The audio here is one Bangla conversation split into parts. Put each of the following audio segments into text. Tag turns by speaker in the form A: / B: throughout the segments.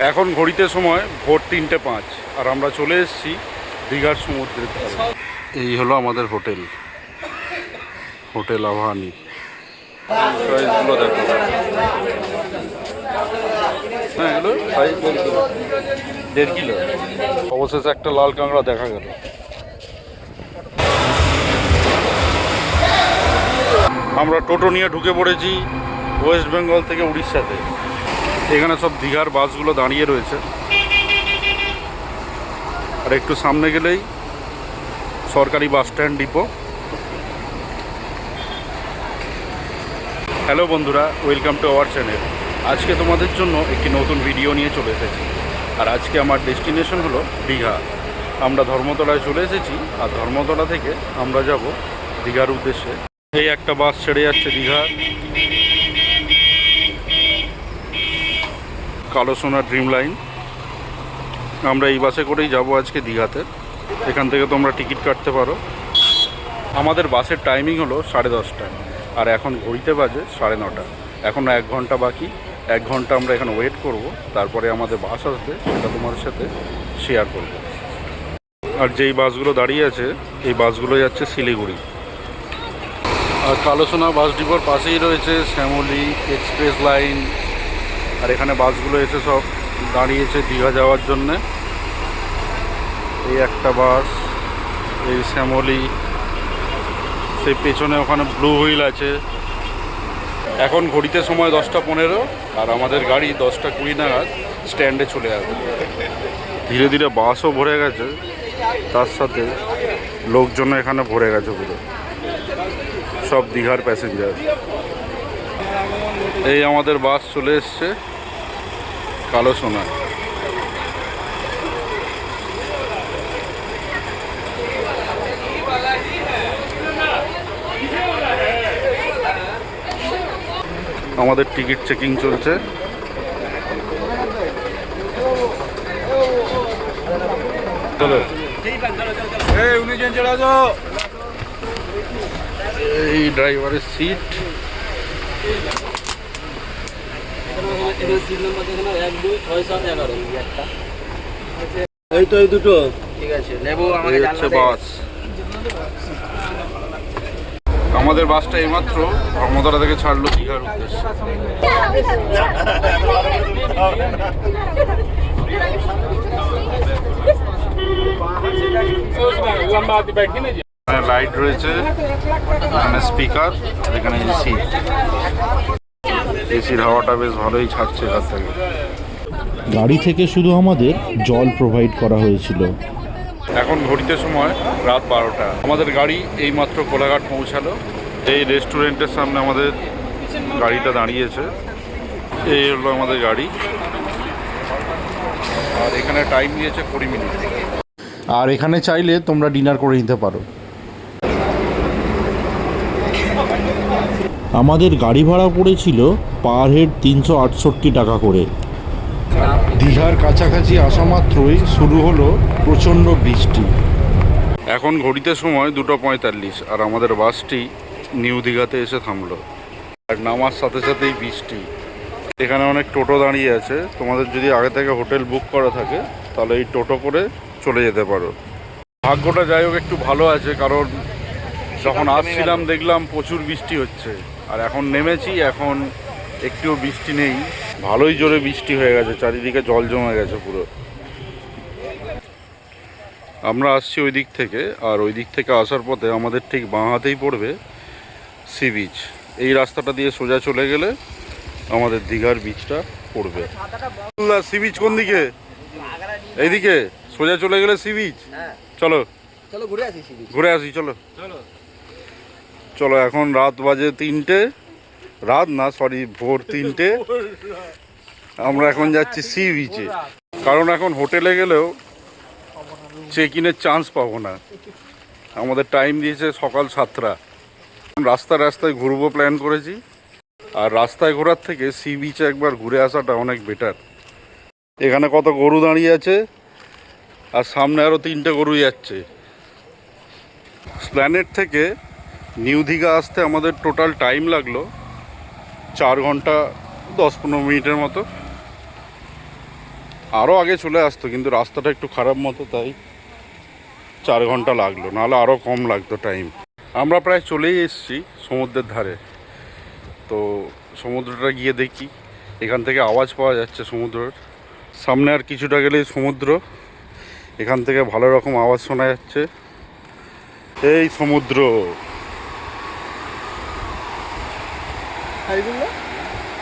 A: এখন ঘড়িতে সময় ভোর 3:05 আর আমরা চলে এসেছি দীঘার সমুদ্রের ধারে। এই হলো আমাদের হোটেল, হোটেল আভানি। প্রাইসগুলো দেখো। হ্যাঁ, এগুলো প্রাইস 1.5 কিলো। অবশেষে একটা লাল কাঁকড়া দেখা গেল। আমরা টোটো নিয়ে ঢুকে পড়েছি ওয়েস্ট বেঙ্গল থেকে উড়িষ্যাতে। এখানে সব দীঘার বাসগুলো দাঁড়িয়ে রয়েছে, আর একটু সামনে গেলেই সরকারি বাস স্ট্যান্ড ডিপো। হ্যালো বন্ধুরা, ওয়েলকাম টু আওয়ার চ্যানেল। আজকে তোমাদের জন্য একটি নতুন ভিডিও নিয়ে চলে এসেছি। আর আজকে আমার ডেস্টিনেশন হলো দীঘা। আমরা ধর্মতলায় চলে এসেছি, আর ধর্মতলা থেকে আমরা যাব দীঘার উদ্দেশ্যে। এই একটা বাস ছেড়ে যাচ্ছে দীঘা, কালো সোনা ড্রিম লাইন। আমরা এই বাসে করেই যাব আজকে দীঘাতে। এখান থেকে তোমরা টিকিট কাটতে পারো। আমাদের বাসের টাইমিং হলো 10:30, আর এখন ঘড়িতে বাজে 9:30। এখনও 1 ঘন্টা বাকি। 1 ঘন্টা আমরা এখানে ওয়েট করব, তারপরে আমাদের বাস আসবে, সেটা তোমাদের সাথে শেয়ার করব। আর যেই বাসগুলো দাঁড়িয়ে আছে, এই বাসগুলো যাচ্ছে শিলিগুড়ি। আর কালো সোনা বাস ডিপোর পাশেই রয়েছে শ্যামলী এক্সপ্রেস লাইন। আর এখানে বাসগুলো এসে সব দাঁড়িয়েছে দীঘা যাওয়ার জন্যে। এই একটা বাস, এই শ্যামলী, সেই পেছনে ওখানে ব্লু হুইল আছে। এখন ঘড়িতে সময় 10:15, আর আমাদের গাড়ি 10:20 নাগাদ স্ট্যান্ডে চলে আসবে। ধীরে ধীরে বাসও ভরে গেছে, তার সাথে লোকজন এখানে ভরে গেছে পুরো, সব দীঘার প্যাসেঞ্জার। এই আমাদের বাস চলে এসছে কালো সোনা। আমাদের টিকিট চেকিং চলছে। চলো, এই ড্রাইভারের সিট।
B: এই তো এই দুটো ঠিক আছে নেবো। আমাদের
A: বাস, আমাদের বাসটা এইমাত্র ধর্মতলা থেকে ছাড়লো দীঘার উদ্দেশ্যে। লাইট রয়েছে, এখানে স্পিকার, এখানে এসি। এসির হাওয়াটা বেশ ভালোই ছাড়ছে এখান থেকে।
C: গাড়ি থেকে শুধু আমাদের জল প্রোভাইড করা হয়েছিল।
A: এখন ঘড়িতে সময় রাত 12টা। আমাদের গাড়ি এইমাত্র কোলাঘাট পৌঁছালো। এই রেস্টুরেন্টের সামনে আমাদের গাড়িটা দাঁড়িয়েছে। এই হলো আমাদের গাড়ি, আর এখানে টাইম দিয়েছে 20 মিনিট।
C: আর এখানে চাইলে তোমরা ডিনার করে নিতে পারো। আমাদের গাড়ি ভাড়া পড়েছিল পার হেড 368 টাকা করে। দীঘার কাছাকাছি আসা মাত্রই শুরু হলো প্রচণ্ড বৃষ্টি।
A: এখন ঘড়িতে সময় 2:45, আর আমাদের বাসটি নিউ দীঘাতে এসে থামলো। আর নামার সাথে সাথেই বৃষ্টি। এখানে অনেক টোটো দাঁড়িয়ে আছে। তোমাদের যদি আগে থেকে হোটেল বুক করা থাকে, তাহলে এই টোটো করে চলে যেতে পারো। ভাগ্যটা যাই হোক একটু ভালো আছে, কারণ যখন আসছিলাম দেখলাম প্রচুর বৃষ্টি হচ্ছে, আর এখন নেমেছি, এখন একটুও বৃষ্টি নেই। ভালোই জোরে বৃষ্টি হয়ে গেছে, চারিদিকে জল জমে গেছে পুরো। আমরা আসছি ওই দিক থেকে, আর ওই দিক থেকে আসার পথে আমাদের ঠিক বাঁ হাতেই পড়বে সি বিচ। এই রাস্তাটা দিয়ে সোজা চলে গেলে আমাদের দীঘার বিচটা পড়বে। সি বিচ কোন দিকে? এইদিকে সোজা চলে গেলে সি বিচ। চলো
B: চলো ঘুরে আসি
A: ঘুরে আসি। চলো চলো। এখন রাত বাজে 3টে, রাত না সরি ভোর 3টে। আমরা এখন যাচ্ছি সি বিচে, কারণ এখন হোটেলে গেলেও চেক ইনের চান্স পাবো না। আমাদের টাইম দিয়েছে সকাল 7টা। রাস্তায় ঘুরবো প্ল্যান করেছি, আর রাস্তায় ঘোরার থেকে সি বিচে একবার ঘুরে আসাটা অনেক বেটার। এখানে কত গরু দাঁড়িয়ে আছে, আর সামনে আরও 3টে গরু যাচ্ছে। প্ল্যানেট থেকে নিউ দীঘা আসতে আমাদের টোটাল টাইম লাগলো 4 ঘন্টা 10-15 মিনিটের মতো। আরও আগে চলে আসতো, কিন্তু রাস্তাটা একটু খারাপ মতো, তাই 4 ঘন্টা লাগলো, নাহলে আরও কম লাগতো টাইম। আমরা প্রায় চলেই এসেছি সমুদ্রের ধারে। তো সমুদ্রটা গিয়ে দেখি, এখান থেকে আওয়াজ পাওয়া যাচ্ছে সমুদ্রের। সামনে আর কিছুটা গেলেই সমুদ্র, এখান থেকে ভালো রকম আওয়াজ শোনা যাচ্ছে। এই সমুদ্র।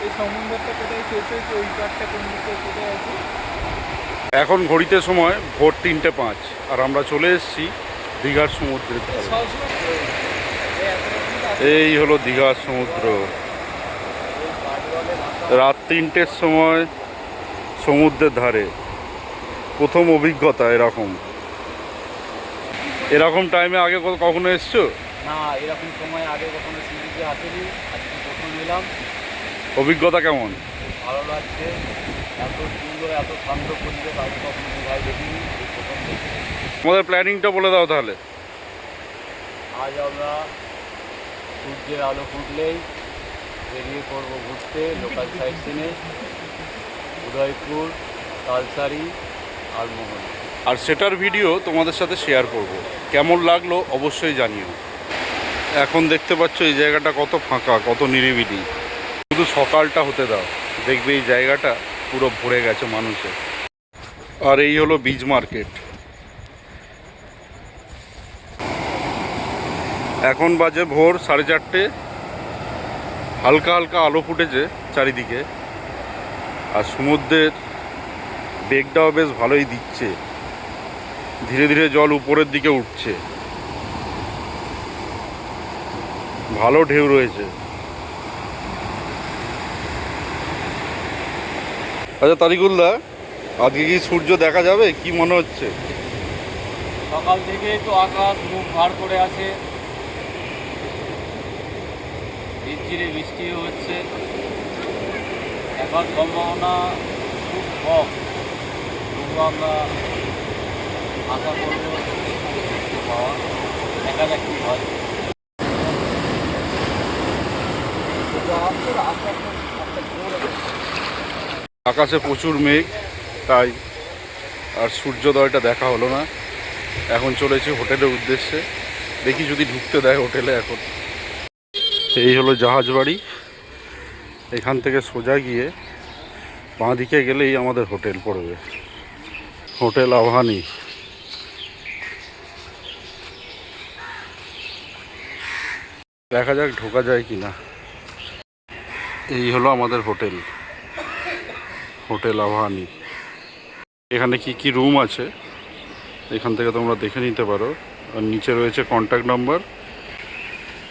B: এই সমুদ্রটা কোথায় শেষ হয়েছে, ওই পারটা কোন দিকে কোথায় আছে?
A: এখন ঘড়িতে সময় ভোর 3:05, আর আমরা চলে এসেছি দীঘার সমুদ্রের ধারে। এই হলো দীঘার সমুদ্র। রাত 3টের সময় সমুদ্রের ধারে প্রথম অভিজ্ঞতা এরকম। এরকম টাইমে আগে কখনো এসছো?
B: না, এরকম সময় আগে কখনো সিরিজে আসেনি, আজকে প্রথম এলাম।
A: অভিজ্ঞতা কেমন?
B: ভালো লাগছে, এত সুন্দর এত শান্ত পরিবেশ আগে কখনো দীঘায় দেখিনি, এই প্রথম দেখি।
A: আমাদের প্ল্যানিংটা বলে দাও তাহলে।
B: আজ আমরা সূর্যের আলো ফুটলেই বেরিয়ে পড়বো ঘুরতে লোকাল সাইট সিনে, উদয়পুর, তালসারি আর মোহন।
A: আর সেটার ভিডিও তোমাদের সাথে শেয়ার করব। কেমন লাগলো অবশ্যই জানিও। এখন দেখতে পাচ্ছ এই জায়গাটা কত ফাঁকা, কত নিরিবিলি। শুধু সকালটা হতে দাও, দেখবে এই জায়গাটা পুরো ভরে গেছে মানুষে। আর এই হলো বীজ মার্কেট। এখন বাজে ভোর 4:30। হালকা হালকা আলো ফুটেছে চারিদিকে, আর সমুদ্রের বেগটাও বেশ ভালোই দিচ্ছে। ধীরে ধীরে জল উপরের দিকে উঠছে, ভালো ঢেউ রয়েছে। আচ্ছা তারিকুলদা, আজকে কি সূর্য দেখা যাবে, কি মনে হচ্ছে?
B: সকাল থেকে তো আকাশ মুখ ভার করে আছে, ঝিরঝিরে বৃষ্টিও হচ্ছে, এখন সম্ভাবনা খুব কম, তবু আমরা আশা করবো দেখতে পাওয়া, দেখা যাক কী হয়।
A: আকাশে প্রচুর মেঘ, তাই আর সূর্যোদয়টা দেখা হলো না। এখন চলেছি হোটেলের উদ্দেশ্যে, দেখি যদি ঢুকতে দেয় হোটেলে। এখন এই হলো জাহাজ বাড়ি, এখান থেকে সোজা গিয়ে বাঁ দিকে গেলেই আমাদের হোটেল পড়বে, হোটেল আবাহানি। দেখা যাক ঢোকা যায় কি না। এই হলো আমাদের হোটেল, হোটেল আবাহানি। এখানে কি কি রুম আছে এখান থেকে তোমরা দেখে নিতে পারো। আর নিচে রয়েছে কন্ট্যাক্ট নাম্বার,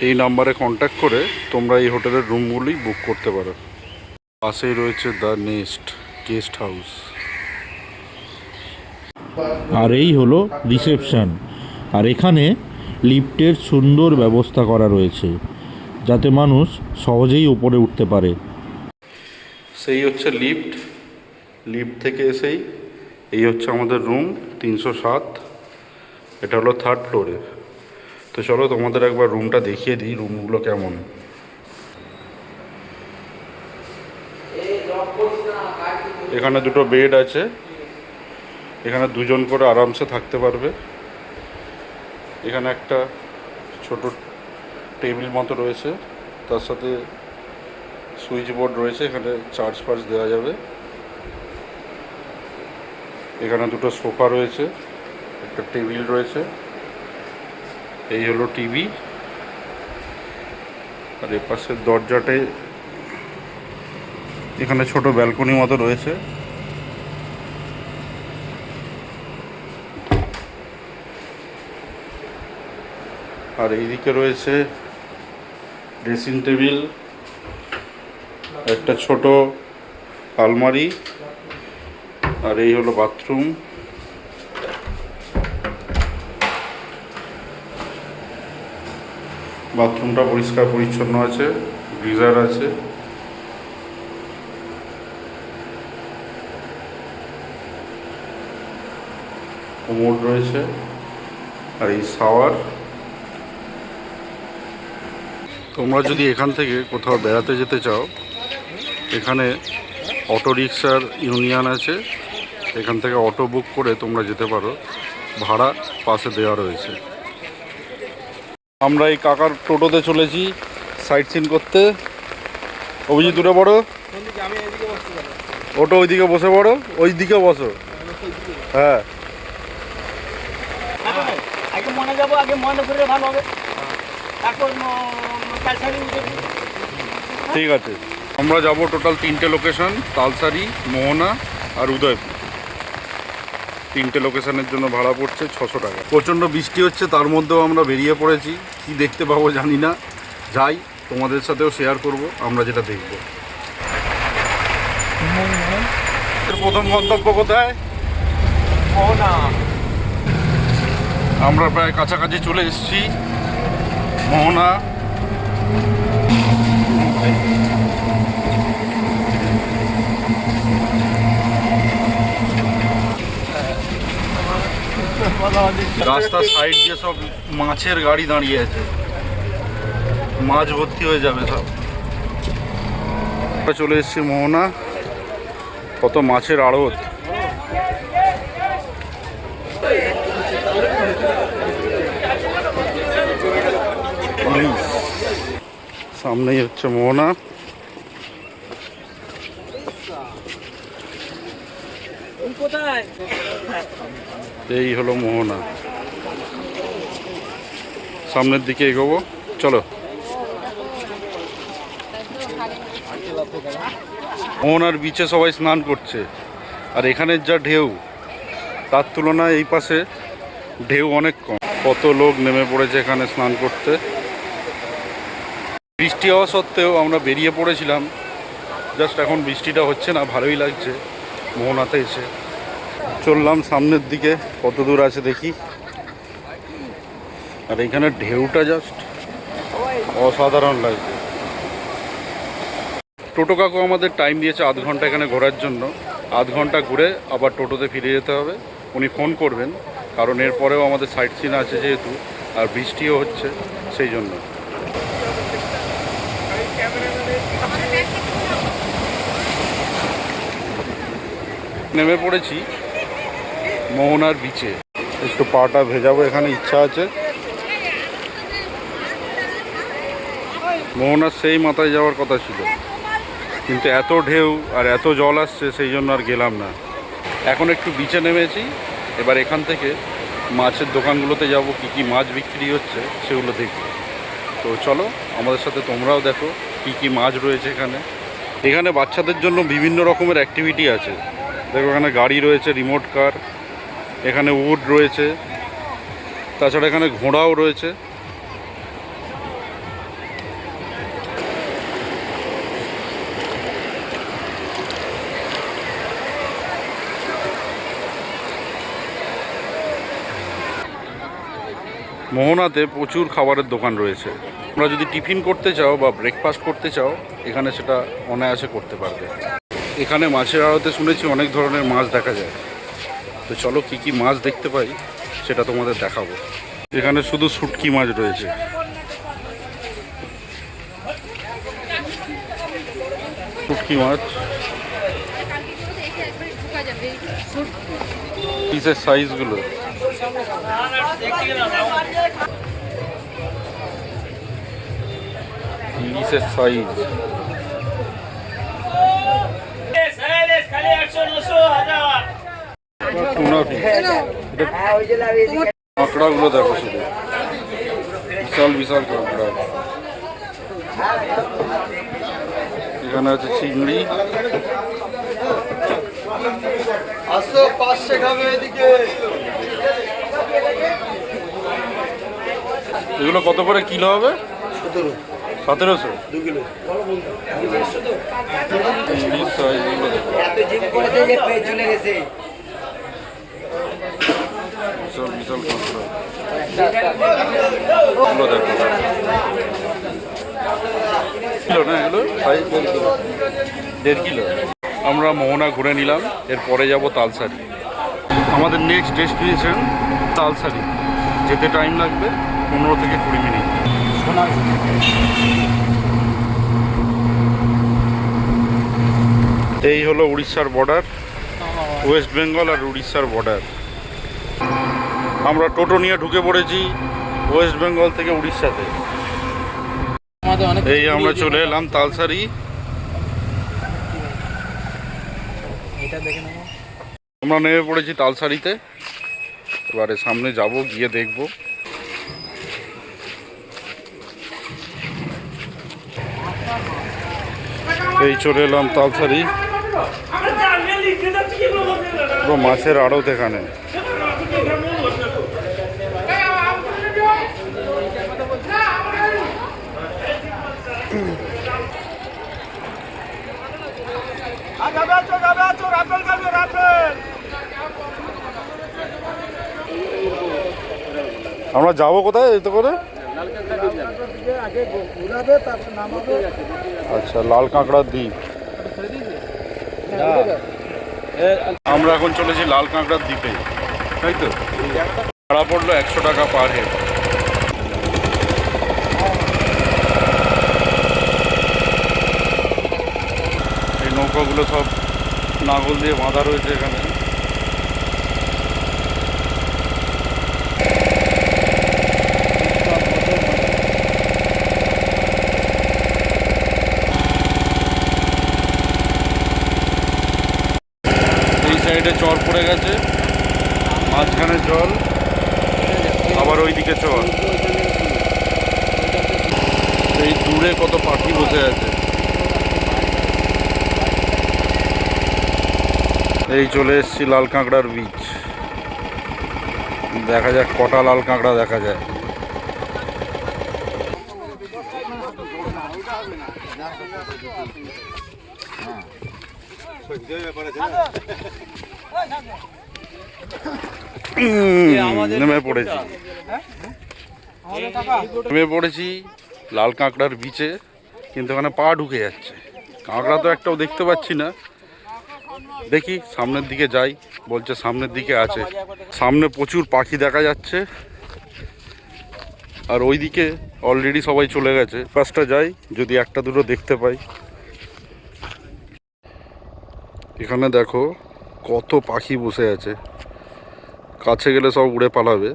A: এই নাম্বারে কন্ট্যাক্ট করে তোমরা এই হোটেলের রুমগুলি বুক করতে পারো। পাশেই রয়েছে দ্য নেস্ট গেস্ট হাউস।
C: আর এই হলো রিসেপশন। আর এখানে লিফটের সুন্দর ব্যবস্থা করা রয়েছে, যাতে মানুষ সহজেই উপরে উঠতে পারে।
A: সেই হচ্ছে লিফট, লিফট থেকে এসেই এই হচ্ছে আমাদের রুম 307। এটা হলো 3rd ফ্লোরে। তো চলো তোমাদের একবার রুমটা দেখিয়ে দিই, রুমগুলো কেমন। এখানে দুটো বেড আছে, এখানে দুজন করে আরামসে থাকতে পারবে। এখানে একটা ছোট টেবিল মতো রয়েছে, তার সাথে সুইচ বোর্ড রয়েছে, এখানে চার্জ ফার্জ দেওয়া যাবে। এখানে দুটো সোফা রয়েছে, একটা টেবিল রয়েছে, এই হলো টিভি। আর এ পাশের দরজাতে এখানে ছোট ব্যালকনি মতো রয়েছে। আর এইদিকে রয়েছে ড্রেসিং টেবিল, একটা ছোট আলমারি, আর এই হলো বাথরুম। বাথরুমটা পরিষ্কার পরিচ্ছন্ন আছে, গিজার আছে। কোমোড রয়েছে, আর এই শাওয়ার। তোমরা যদি এখান থেকে কোথাও বেড়াতে যেতে চাও, এখানে অটো রিক্সার ইউনিয়ন আছে, এখান থেকে অটো বুক করে তোমরা যেতে পারো, ভাড়া পাশে দেওয়া রয়েছে। আমরা এই কাকার টোটোতে চলেছি সাইট সিন করতে। অভিজিৎ দূরে পড়ো, অটো ওইদিকে বসে পড়ো, ওই দিকে বসো। হ্যাঁ
D: আগে মনে যাবো, আগে মনে করে ভালো হবে, তারপর কালসারি উঠে।
A: ঠিক আছে, আমরা যাব টোটাল 3টে লোকেশন, তালসারি, মোহনা আর উদয়পুর। 3টে লোকেশনের জন্য ভাড়া পড়ছে 600 টাকা। প্রচণ্ড বৃষ্টি হচ্ছে, তার মধ্যেও আমরা বেরিয়ে পড়েছি। কি দেখতে পাবো জানি না, যাই তোমাদের সাথেও শেয়ার করব আমরা যেটা দেখব। প্রথম গন্তব্য কোথায়?
D: মোহনা।
A: আমরা প্রায় কাছাকাছি চলে এসেছি, মোহনা। রাস্তার সাইড দিয়ে সব মাছের গাড়ি দাঁড়িয়ে আছে, মাছ ভর্তি হয়ে যাবে সব। আমরা চলে এসেছি মোহনা, কত মাছের আড়ত। সামনেই হচ্ছে মোহনা।
D: কোথায়?
A: এই হলো মোহনা, সামনের দিকে এগোবো, চলো। মোহনার বিচে সবাই স্নান করছে, আর এখানের যা ঢেউ, তার তুলনায় এই পাশে ঢেউ অনেক কম। কত লোক নেমে পড়েছে এখানে স্নান করতে। বৃষ্টি হওয়া সত্ত্বেও আমরা বেরিয়ে পড়েছিলাম, জাস্ট এখন বৃষ্টিটা হচ্ছে না, ভালোই লাগছে মোহনাতে এসে। চললাম সামনের দিকে, কত দূর আছে দেখি। আর এখানে ঢেউটা জাস্ট অসাধারণ লাগছে। টোটো কাকু আমাদের টাইম দিয়েছে আধ ঘন্টা এখানে ঘোরার জন্য। আধ ঘন্টা ঘুরে আবার টোটোতে ফিরে যেতে হবে। উনি ফোন করবেন, কারণ এরপরেও আমাদের সাইট সিন আছে যেহেতু, আর বৃষ্টিও হচ্ছে সেই জন্য। নেমে পড়েছি মোহনার বিচে, একটু পাটা ভেজাবো এখানে, ইচ্ছা আছে। মোহনার সেই মাথায় যাওয়ার কথা ছিল, কিন্তু এত ঢেউ আর এত জল আসছে সেই জন্য আর গেলাম না। এখন একটু বিচে নেমেছি, এবার এখান থেকে মাছের দোকানগুলোতে যাব, কি কি মাছ বিক্রি হচ্ছে সেগুলো দেখব। তো চলো আমাদের সাথে তোমরাও দেখো কি কি মাছ রয়েছে এখানে। এখানে বাচ্চাদের জন্য বিভিন্ন রকমের অ্যাক্টিভিটি আছে। দেখো এখানে গাড়ি রয়েছে, রিমোট কার, এখানে উড রয়েছে, তাছাড়া এখানে ঘোড়াও রয়েছে। মোহনাতে প্রচুর খাবারের দোকান রয়েছে। তোমরা যদি টিফিন করতে চাও বা ব্রেকফাস্ট করতে চাও, এখানে সেটা অনায়াসে করতে পারবে। এখানে মাছের আড়তে শুনেছি অনেক ধরনের মাছ দেখা যায়। তো চলো কি কি মাছ দেখতে পাই সেটা তোমাদের দেখাবো। এখানে শুধু শুটকি মাছ রয়েছে। শুটকি মাছ পিসের সাইজগুলো, পিসের সাইজ। কাঁকড়াগুলো দেখো শুধু, বিশাল বিশাল কাঁকড়া। এখানে আছে চিংড়ি। এগুলো কত করে কিলো হবে? 1700। 2 কিলো। বিশাল বিশাল কাঁকড়া। এগুলো দেখো, কিলো না এগুলো? 1.5 কিলো। আমরা মোহনা ঘুরে নিলাম, এরপরে যাব তালসারি। আমাদের নেক্সট ডেস্টিনেশন তালসারি। যেতে টাইম লাগবে 15 থেকে 20 মিনিট। এই হলো উড়িষ্যার বর্ডার, ওয়েস্ট বেঙ্গল আর উড়িষ্যার বর্ডার। আমরা টোটো নিয়ে ঢুকে পড়েছি ওয়েস্ট বেঙ্গল থেকে উড়িষ্যাতে। এই আমরা চলে এলাম তালসারি। আমরা নেমে পড়েছি তালসারিতে। এবারে সামনে যাব, গিয়ে দেখব। এই চলে এলাম তালসারি, পুরো মাছের আড়ত এখানে। আমরা যাবো কোথায় এতে করে? আচ্ছা, লাল কাঁকড়ার দ্বীপ। আমরা এখন চলেছি লাল কাঁকড়ার দ্বীপে, তাই তো? ভাড়া পড়লো 100 টাকা পার হেড। এই নৌকাগুলো সব নাগল দিয়ে বাঁধা রয়েছে এখানে। সাইডে চর পড়ে গেছে, মাঝখানে জল, আবার ওইদিকে চর। এই দূরে কত পাখি বসে আছে। এই চলে এসেছি লাল কাঁকড়ার বীচ। দেখা যাক কটা লাল কাঁকড়া দেখা যায়। নেমে পড়েছি লাল কাঁকড়ার বিচে, কিন্তু ওখানে পা ঢুকে যাচ্ছে। কাঁকড়া তো একটাও দেখতে পাচ্ছি না। দেখি সামনের দিকে যাই, বলছে সামনের দিকে আছে। সামনে প্রচুর পাখি দেখা যাচ্ছে, আর ওইদিকে অলরেডি সবাই চলে গেছে। পাঁচটা যাই, যদি একটা দুটো দেখতে পাই। এখানে দেখো কত পাখি বসে আছে, কাছে গেলে সব উড়ে পালাবে,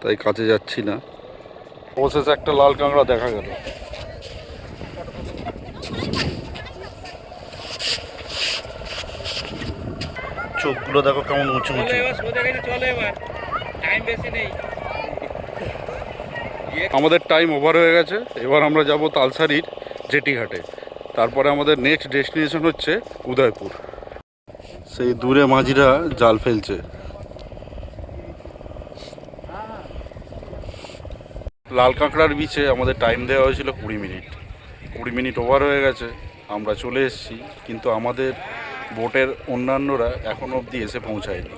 A: তাই কাছে যাচ্ছি না। অবশেষে একটা লাল কাঁকড়া দেখা গেল। চোখগুলো দেখো কেমন উঁচু উঁচু। আমাদের টাইম ওভার হয়ে গেছে। এবার আমরা যাব তালসারির জেটিঘাটে। তারপরে আমাদের নেক্সট ডেস্টিনেশন হচ্ছে উদয়পুর। সেই দূরে মাঝিরা জাল ফেলছে। লাল কাঁকড়ার বিচে আমাদের টাইম দেওয়া হয়েছিল 20 মিনিট। 20 মিনিট ওভার হয়ে গেছে, আমরা চলে এসেছি। কিন্তু আমাদের বোটের অন্যান্যরা এখনও অবধি এসে পৌঁছায়নি।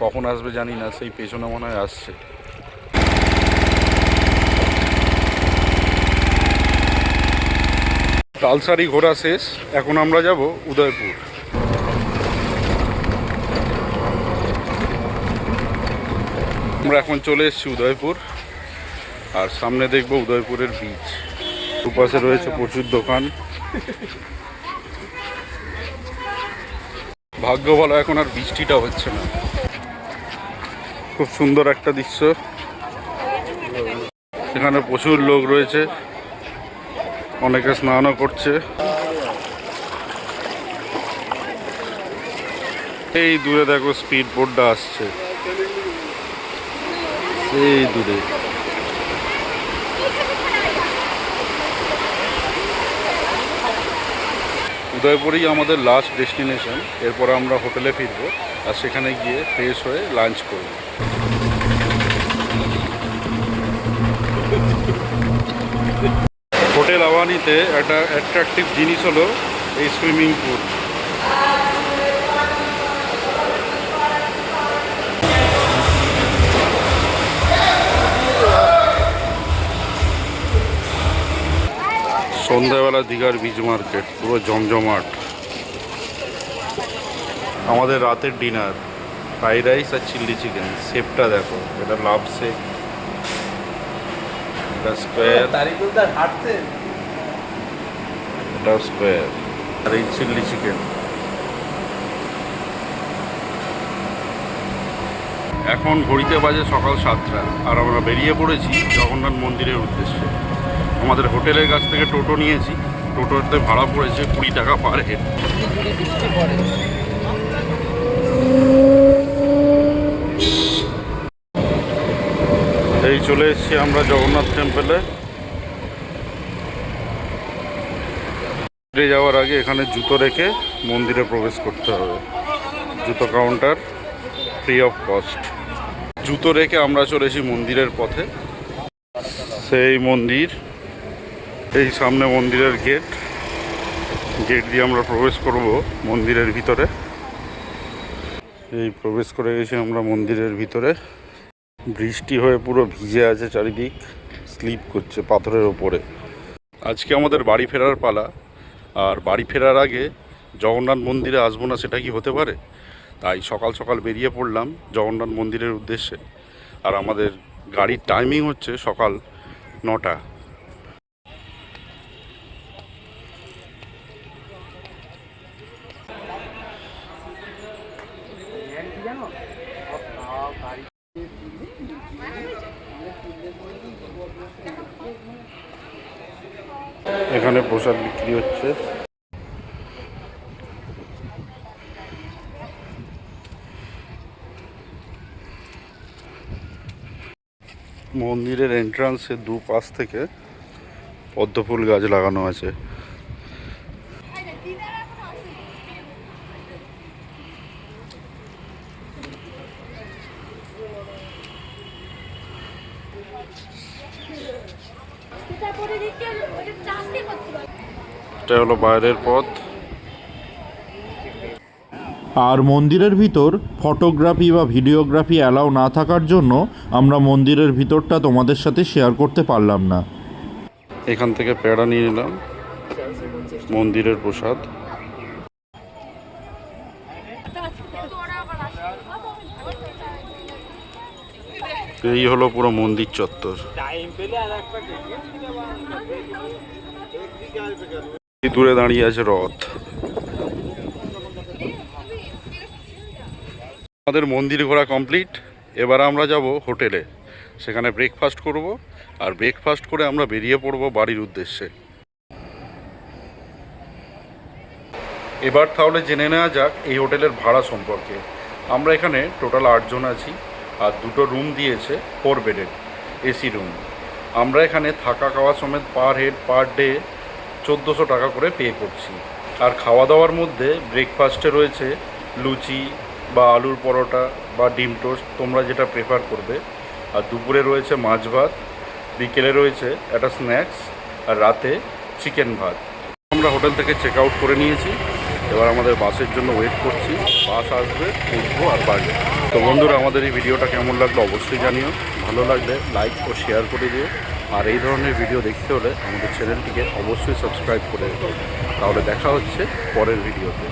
A: কখন আসবে জানি না, সেই পেছনে মনে হয় আসছে। তালসারি ঘোরা শেষ, এখন আমরা যাব উদয়পুর। আমরা এখন চলে এসেছি উদয়পুর, আর সামনে দেখব উদয়পুরের বিচ। দুপাশে রয়েছে প্রচুর দোকান। ভাগ্য ভালো এখন আর বৃষ্টিটা হচ্ছে না। খুব সুন্দর একটা দৃশ্য। এখানে প্রচুর লোক রয়েছে, অনেকে স্নানও করছে। এই দূরে দেখো স্পিড বোটটা আসছে, সেই দূরে। উদয়পুরেই আমাদের লাস্ট ডেস্টিনেশন। এরপর আমরা হোটেলে ফিরবো, আর সেখানে গিয়ে ফ্রেশ হয়ে লাঞ্চ করব। হোটেল আওয়ানিতে একটা অ্যাট্রাকটিভ জিনিস হলো এই সুইমিং পুল। সন্ধ্যাবেলা দীঘার বিচ মার্কেট পুরো জমজমাট। আমাদের রাতের ডিনার ফ্রাইড রাইস আর চিলি চিকেন। শেপটা দেখো, এটা লাভ শেক, এটা স্কোয়ার, এটা স্কোয়ার, আর এই চিলি চিকেন। এখন ঘড়িতে বাজে সকাল 7টা আর আমরা বেরিয়ে পড়েছি জগন্নাথ মন্দিরের উদ্দেশ্যে। আমাদের হোটেলের কাছ থেকে টোটো নিয়েছি, টোটোতে ভাড়া পড়েছে 20 টাকা পার হেড। এই চলে এসেছি আমরা জগন্নাথ টেম্পলে। যাওয়ার আগে এখানে জুতো রেখে মন্দিরে প্রবেশ করতে হবে। জুতো কাউন্টার ফ্রি অফ কস্ট। জুতো রেখে আমরা চলেছি মন্দিরের পথে। সেই মন্দির, এই সামনে মন্দিরের গেট দিয়ে আমরা প্রবেশ করব মন্দিরের ভিতরে। এই প্রবেশ করে গেছি আমরা মন্দিরের ভিতরে। বৃষ্টি হয়ে পুরো ভিজে আছে চারিদিক, স্লিপ করছে পাথরের ওপরে। আজকে আমাদের বাড়ি ফেরার পালা, আর বাড়ি ফেরার আগে জগন্নাথ মন্দিরে আসবো না সেটা কি হতে পারে? তাই সকাল সকাল বেরিয়ে পড়লাম জগন্নাথ মন্দিরের উদ্দেশ্যে। আর আমাদের গাড়ির টাইমিং হচ্ছে সকাল 9টা। এখানে প্রসাদ বিক্রি হচ্ছে। মন্দিরের এন্ট্রান্সের দুপাশ থেকে পদ্মফুল গাছ লাগানো আছে। এটা হলো বাইরের পথ।
C: আর মন্দিরের ভিতর ফটোগ্রাফি বা ভিডিওগ্রাফি অ্যালাউ না থাকার জন্য আমরা মন্দিরের ভিতরটা তোমাদের সাথে শেয়ার করতে পারলাম না।
A: এখান থেকে পেড়া নিয়ে নিলাম, মন্দিরের প্রসাদ। এই হলো পুরো মন্দির চত্বর। দূরে দাঁড়িয়ে আছে রথ। আমাদের মন্দির ঘোরা কমপ্লিট। এবার আমরা যাব হোটেলে, সেখানে ব্রেকফাস্ট করব, আর ব্রেকফাস্ট করে আমরা বেরিয়ে পড়ব বাড়ির উদ্দেশ্যে। এবার তাহলে জেনে নেওয়া যাক এই হোটেলের ভাড়া সম্পর্কে। আমরা এখানে টোটাল 8 জন আছি, আর 2টো রুম দিয়েছে 4 বেডের এসি রুম। আমরা এখানে থাকা খাওয়া সমেত পার হেড পার ডে 1400 টাকা করে পে করছি। আর খাওয়া দাওয়ার মধ্যে ব্রেকফাস্টে রয়েছে লুচি বা আলুর পরোটা বা ডিম টোস্ট, তোমরা যেটা প্রেফার করবে। আর দুপুরে রয়েছে মাছ ভাত, বিকেলে রয়েছে একটা স্ন্যাক্স, আর রাতে চিকেন ভাত। আমরা হোটেল থেকে চেক আউট করে নিয়েছি। এবার আমাদের বাসের জন্য ওয়েট করছি। বাস আসবে, উঠবো আর বাড়ি। তো বন্ধুরা, আমাদের এই ভিডিওটা কেমন লাগলো অবশ্যই জানিও। ভালো লাগলে লাইক ও শেয়ার করে দিও। আর এই ধরনের ভিডিও দেখতে হলে আমাদের চ্যানেলটিকে অবশ্যই সাবস্ক্রাইব করে দিও। তাহলে দেখা হচ্ছে পরের ভিডিওতে।